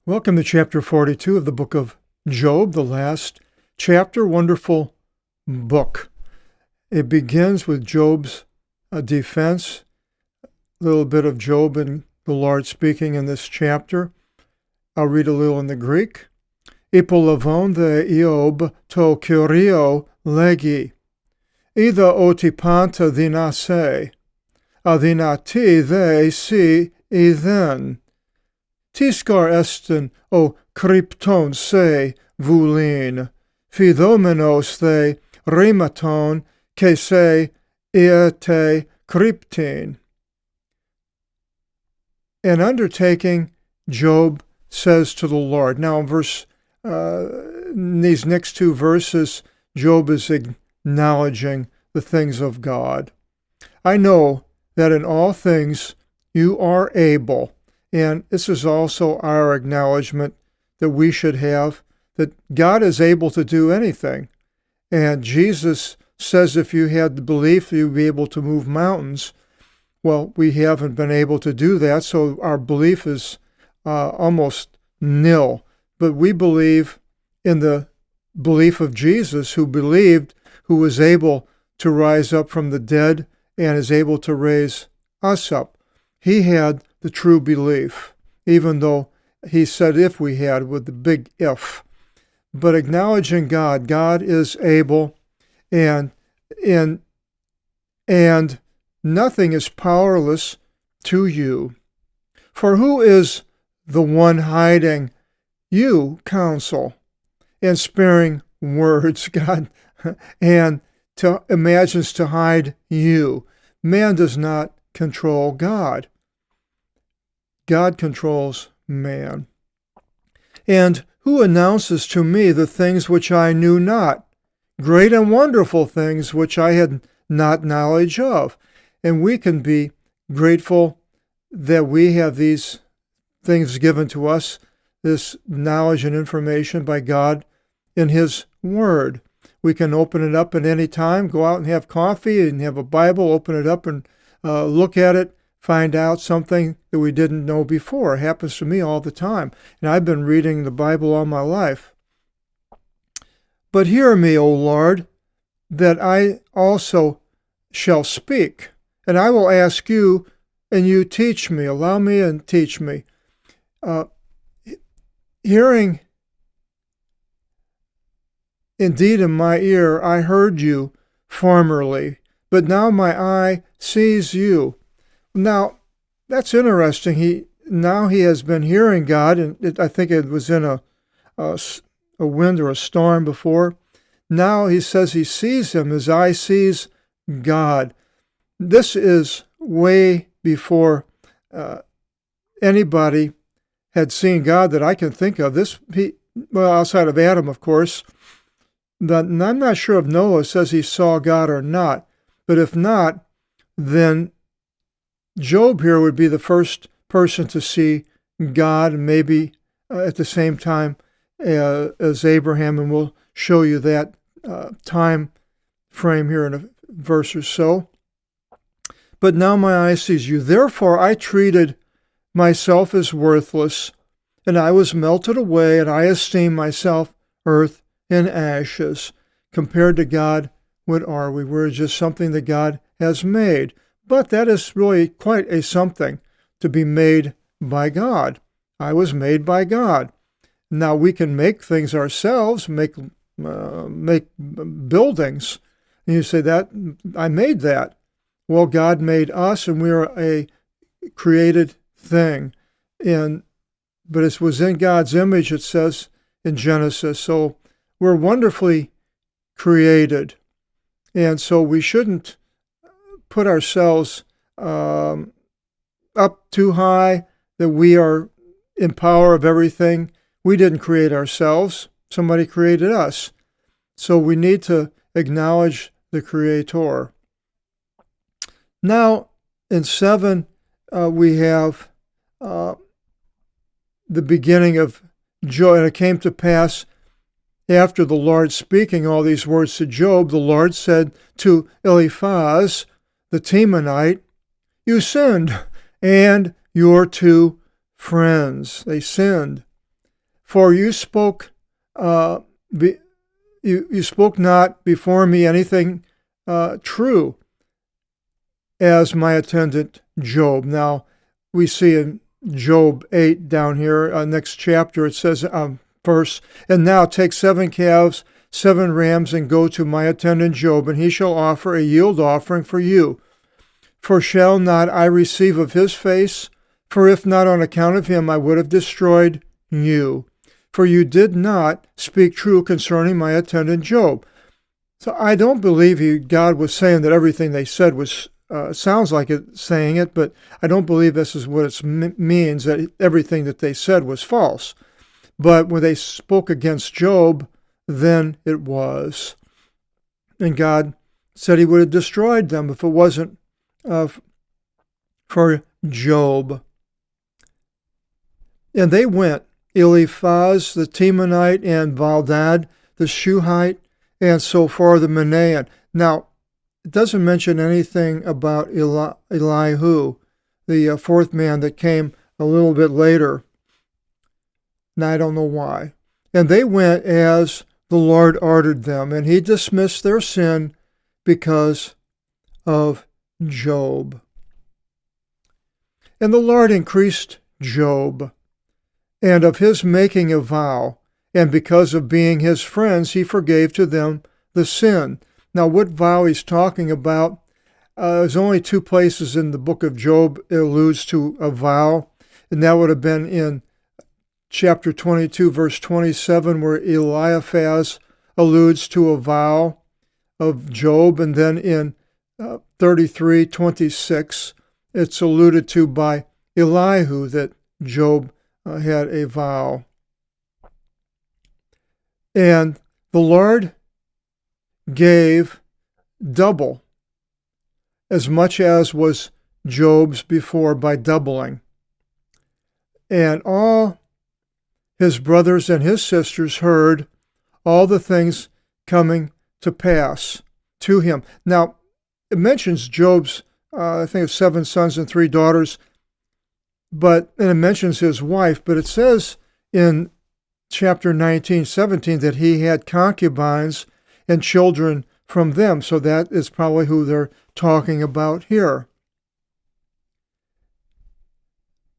Welcome to chapter 42 of the book of Job, the last chapter. Wonderful book. It begins with Job's defense, a little bit of Job and the Lord speaking in this chapter. I'll read a little in the Greek. Ipolevon the Iob to Kyrio legi. Ida otipanta dinase. Adinati the si idhen. Tiskar esten o krypton se vulin, phidomenos the rematon ke se iete kryptin. An undertaking, Job says to the Lord. Now, in these next two verses, Job is acknowledging the things of God. I know that in all things you are able. And this is also our acknowledgement that we should have, that God is able to do anything. And Jesus says if you had the belief you'd be able to move mountains, well, we haven't been able to do that, so our belief is almost nil. But we believe in the belief of Jesus, who believed, who was able to rise up from the dead and is able to raise us up. He had the true belief, even though he said if we had, with the big if. But acknowledging God, God is able, and nothing is powerless to you. For who is the one hiding you counsel and sparing words, God, and imagines to hide you? Man does not control God. God controls man. And who announces to me the things which I knew not, great and wonderful things which I had not knowledge of? And we can be grateful that we have these things given to us, this knowledge and information by God in His Word. We can open it up at any time, go out and have coffee and have a Bible, open it up and look at it, find out something that we didn't know before. It happens to me all the time. And I've been reading the Bible all my life. But hear me, O Lord, that I also shall speak. And I will ask you, and you teach me. Allow me and teach me. Hearing, indeed in my ear, I heard you formerly, but now my eye sees you. Now, that's interesting. He has been hearing God, and I think it was in a wind or a storm before. Now he says he sees him. His eye sees God. This is way before anybody had seen God that I can think of. Outside of Adam, of course. And I'm not sure if Noah says he saw God or not. But if not, then Job here would be the first person to see God, maybe at the same time as Abraham, and we'll show you that time frame here in a verse or so. But now my eye sees you. Therefore I treated myself as worthless, and I was melted away, and I esteemed myself earth and ashes. Compared to God, what are we? We're just something that God has made. But that is really quite a something to be made by God. I was made by God. Now we can make things ourselves, make buildings. And you say that I made that. Well, God made us, and we are a created thing. But it was in God's image, it says in Genesis. So we're wonderfully created. And so we shouldn't put ourselves up too high, that we are in power of everything. We didn't create ourselves. Somebody created us. So we need to acknowledge the Creator. Now, in 7, we have the beginning of Job. And it came to pass, after the Lord speaking all these words to Job, the Lord said to Eliphaz, the Temanite, you sinned, and your two friends. They sinned. For you spoke, you spoke not before me anything true, as my attendant Job. Now, we see in Job 8 down here, next chapter, it says, verse, and now take 7 calves, 7 rams, and go to my attendant Job, and he shall offer a yield offering for you. For shall not I receive of his face? For if not on account of him, I would have destroyed you. For you did not speak true concerning my attendant Job. So I don't believe God was saying that everything they said was, sounds like it saying it, but I don't believe this is what it means, that everything that they said was false. But when they spoke against Job, then it was. And God said he would have destroyed them if it wasn't for Job. And they went, Eliphaz the Temanite and Baldad the Shuhite and Sophar the Manaen. Now, it doesn't mention anything about Elihu, the fourth man that came a little bit later. Now, I don't know why. And they went as the Lord ordered them, and he dismissed their sin because of Job. And the Lord increased Job, and of his making a vow, and because of being his friends, he forgave to them the sin. Now, what vow he's talking about, there's only 2 places in the book of Job it alludes to a vow, and that would have been in chapter 22, verse 27, where Eliphaz alludes to a vow of Job, and then in 33:26, it's alluded to by Elihu that Job had a vow. And the Lord gave double, as much as was Job's before, by doubling. And all his brothers and his sisters heard all the things coming to pass to him. Now, it mentions Job's, I think it's 7 sons and 3 daughters, and it mentions his wife, but it says in chapter 19:17 that he had concubines and children from them. So that is probably who they're talking about here.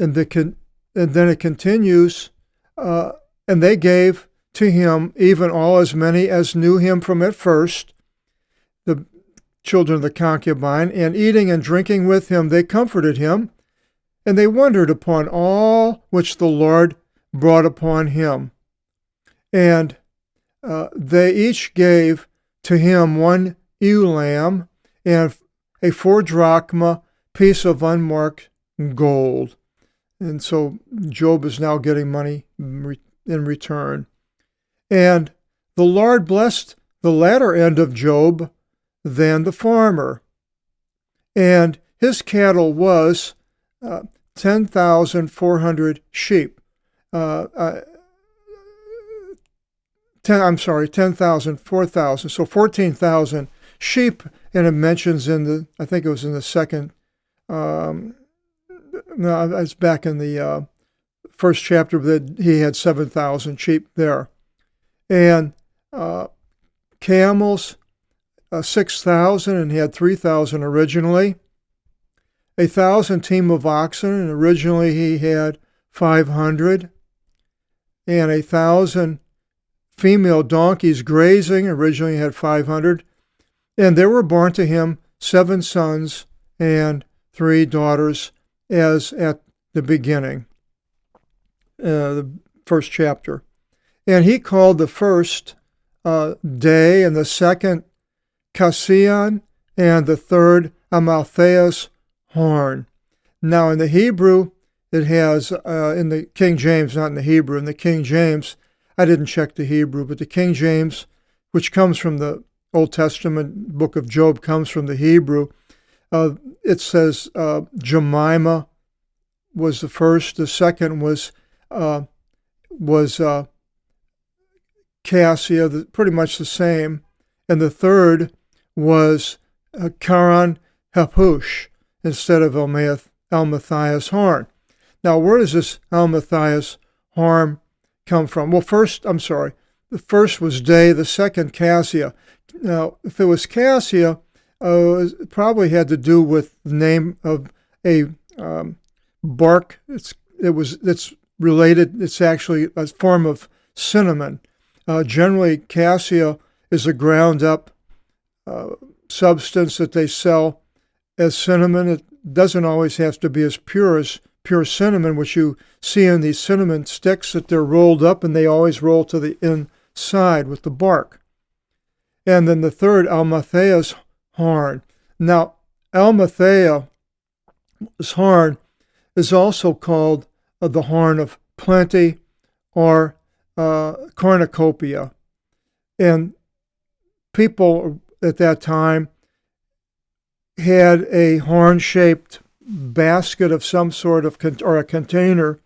And then it continues, and they gave to him even all as many as knew him from at first, the children of the concubine, and eating and drinking with him, they comforted him, and they wondered upon all which the Lord brought upon him. And they each gave to him 1 ewe lamb and a 4 drachma piece of unmarked gold. And so Job is now getting money in return. And the Lord blessed the latter end of Job than the former. And his cattle was 10,400 sheep. 10,000, 4,000. So 14,000 sheep. And it mentions I think it was in the second, no, it's back in the first chapter that he had 7,000 sheep there. And camels, 6,000, and he had 3,000 originally. 1,000 team of oxen, and originally he had 500. And 1,000 female donkeys grazing, originally he had 500. And there were born to him 7 sons and 3 daughters, as at the beginning, the first chapter. And he called the first Day, and the second Cassian, and the third Amaltheus horn. Now in the Hebrew, it has, in the King James, not in the Hebrew, in the King James, I didn't check the Hebrew, but the King James, which comes from the Old Testament book of Job, comes from the Hebrew. It says Jemima was the first. The second was Cassia, pretty much the same. And the third was Karan Hapush instead of Almatthias horn. Now, where does this Almatthias horn come from? Well, the first was day, the second Cassia. Now, if it was Cassia, it probably had to do with the name of a bark. It's related. It's actually a form of cinnamon. Generally, cassia is a ground up substance that they sell as cinnamon. It doesn't always have to be as pure cinnamon, which you see in these cinnamon sticks, that they're rolled up and they always roll to the inside with the bark. And then the third, Almathea's horn. Now, Almathea's horn is also called the horn of plenty or cornucopia. And people at that time had a horn-shaped basket of some sort of or a container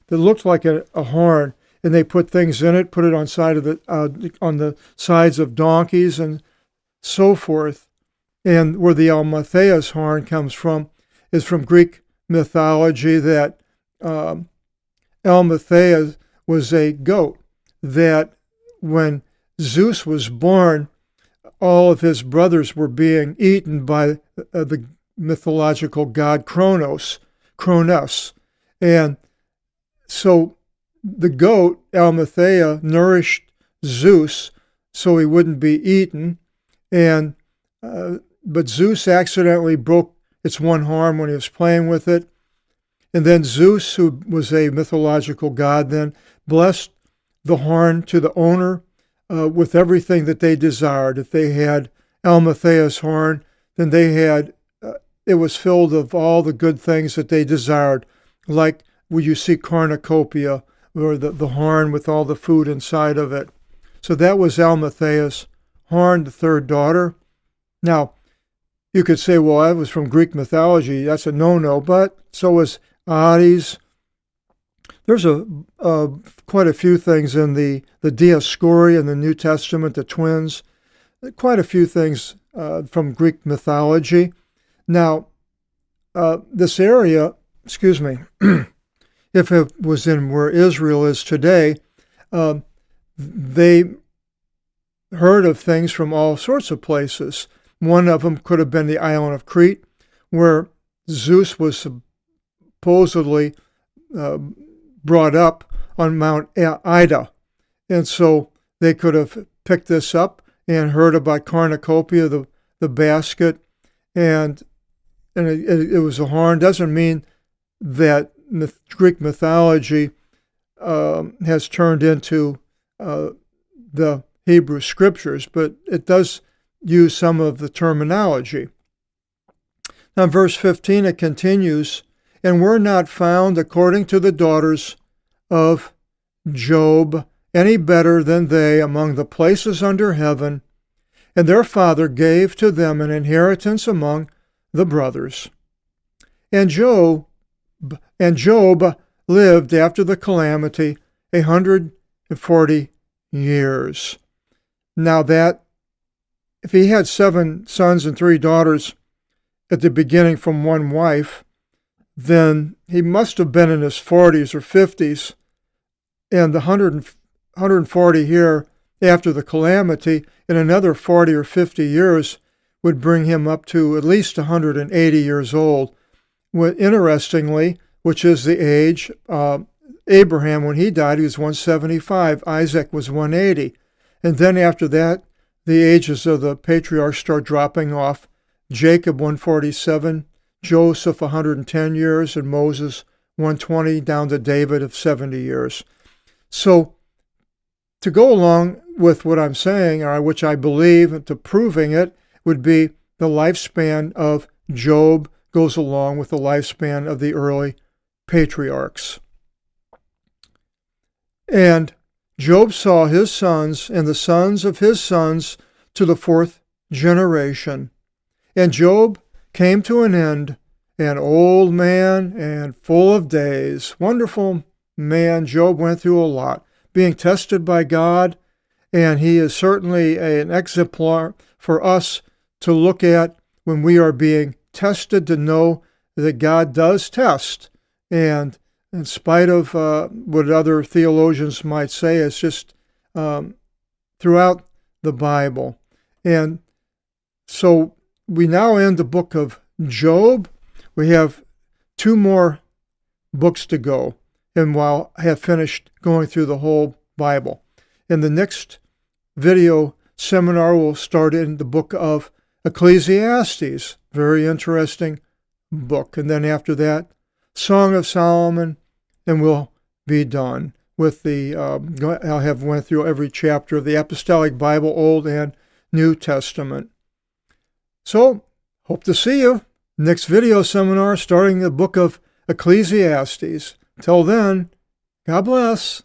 that looked like a horn, and they put things in it, put it on on the sides of donkeys and so forth. And where the Almathea's horn comes from is from Greek mythology, that Almathea was a goat, that when Zeus was born, all of his brothers were being eaten by the mythological god Kronos. And so the goat, Almathea, nourished Zeus so he wouldn't be eaten. And but Zeus accidentally broke its one horn when he was playing with it. And then Zeus, who was a mythological god, then blessed the horn to the owner with everything that they desired. If they had Almathea's horn, then they had, it was filled of all the good things that they desired, like where you see cornucopia, or the horn with all the food inside of it. So that was Almathea's horn, the third daughter. Now, you could say, well, that was from Greek mythology. That's a no-no, but so was Ares. There's quite a few things in the Dioscuri in the New Testament, the twins, quite a few things from Greek mythology. Now, this area, if it was in where Israel is today, they heard of things from all sorts of places. One of them could have been the island of Crete, where Zeus was supposedly brought up on Mount Ida. And so they could have picked this up and heard about cornucopia, the basket, and it was a horn. Doesn't mean that Greek mythology has turned into the Hebrew scriptures, but it does use some of the terminology. Now, in verse 15, it continues, and were not found, according to the daughters of Job, any better than they among the places under heaven, and their father gave to them an inheritance among the brothers. And Job lived after the calamity 140 years. Now that, if he had 7 sons and 3 daughters at the beginning from one wife, then he must have been in his 40s or 50s, and the 140 here after the calamity, in another 40 or 50 years, would bring him up to at least 180 years old. Interestingly, which is the age, Abraham, when he died, he was 175. Isaac was 180. And then after that, the ages of the patriarchs start dropping off. Jacob, 147, Joseph, 110 years, and Moses, 120, down to David of 70 years. So to go along with what I'm saying, or which I believe, to proving it, would be the lifespan of Job goes along with the lifespan of the early patriarchs. And Job saw his sons and the sons of his sons to the 4th generation. And Job came to an end, an old man and full of days. Wonderful man. Job went through a lot, being tested by God, and he is certainly an exemplar for us to look at when we are being tested, to know that God does test, and in spite of what other theologians might say, it's just throughout the Bible. And so we now end the book of Job. We have 2 more books to go, and we'll have finished going through the whole Bible. In the next video seminar, we'll start in the book of Ecclesiastes, very interesting book. And then after that, Song of Solomon, and we'll be done with the, I'll have went through every chapter of the Apostolic Bible, Old and New Testament. So, hope to see you next video seminar starting the book of Ecclesiastes. Till then, God bless.